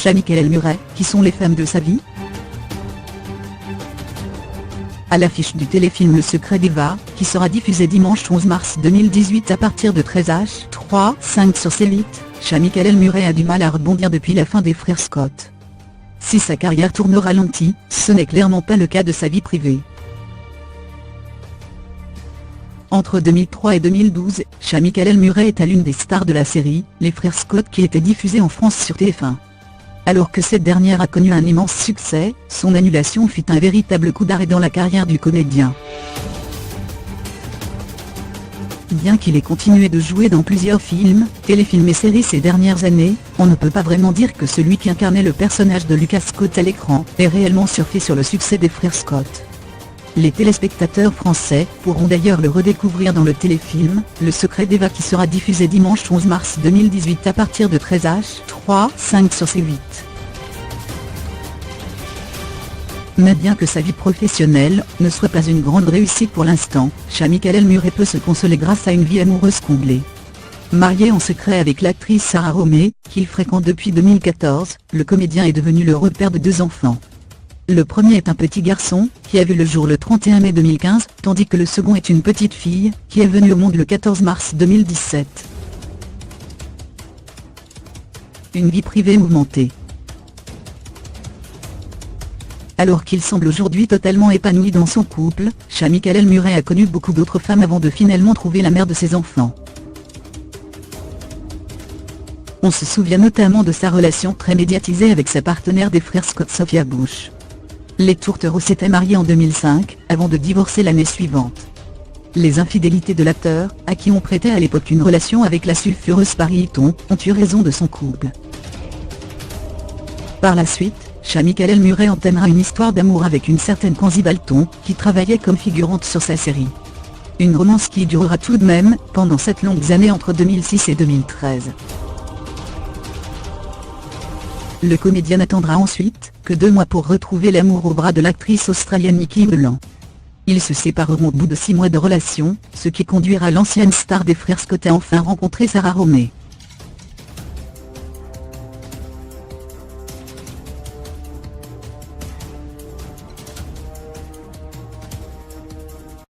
Michael Murray, qui sont les femmes de sa vie? À l'affiche du téléfilm Le Secret d'Eva, qui sera diffusé dimanche 11 mars 2018 à partir de 13h35 sur C8, Michael Murray a du mal à rebondir depuis la fin des frères Scott. Si sa carrière tourne au ralenti, ce n'est clairement pas le cas de sa vie privée. Entre 2003 et 2012, Michael Murray est à l'une des stars de la série, Les Frères Scott, qui était diffusée en France sur TF1. Alors que cette dernière a connu un immense succès, son annulation fit un véritable coup d'arrêt dans la carrière du comédien. Bien qu'il ait continué de jouer dans plusieurs films, téléfilms et séries ces dernières années, on ne peut pas vraiment dire que celui qui incarnait le personnage de Lucas Scott à l'écran ait réellement surfé sur le succès des frères Scott. Les téléspectateurs français pourront d'ailleurs le redécouvrir dans le téléfilm Le Secret d'Eva, qui sera diffusé dimanche 11 mars 2018 à partir de 13h35 sur C8. Mais bien que sa vie professionnelle ne soit pas une grande réussite pour l'instant, Michael Murray peut se consoler grâce à une vie amoureuse comblée. Marié en secret avec l'actrice Sarah Romey, qu'il fréquente depuis 2014, le comédien est devenu l'heureux père de 2 enfants. Le premier est un petit garçon, qui a vu le jour le 31 mai 2015, tandis que le second est une petite fille, qui est venue au monde le 14 mars 2017. Une vie privée mouvementée. Alors qu'il semble aujourd'hui totalement épanoui dans son couple, Michael Murray a connu beaucoup d'autres femmes avant de finalement trouver la mère de ses enfants. On se souvient notamment de sa relation très médiatisée avec sa partenaire des frères Scott, Sophia Bush. Les tourtereaux s'étaient mariés en 2005, avant de divorcer l'année suivante. Les infidélités de l'acteur, à qui on prêtait à l'époque une relation avec la sulfureuse Paris Hilton, ont eu raison de son couple. Par la suite, Michael Murray entamera une histoire d'amour avec une certaine Kanzi Balton, qui travaillait comme figurante sur sa série. Une romance qui durera tout de même, pendant 7 longues années entre 2006 et 2013. Le comédien n'attendra ensuite que 2 mois pour retrouver l'amour au bras de l'actrice australienne Nikki Mullen. Ils se sépareront au bout de 6 mois de relation, ce qui conduira l'ancienne star des frères Scott à enfin rencontrer Sarah Romey.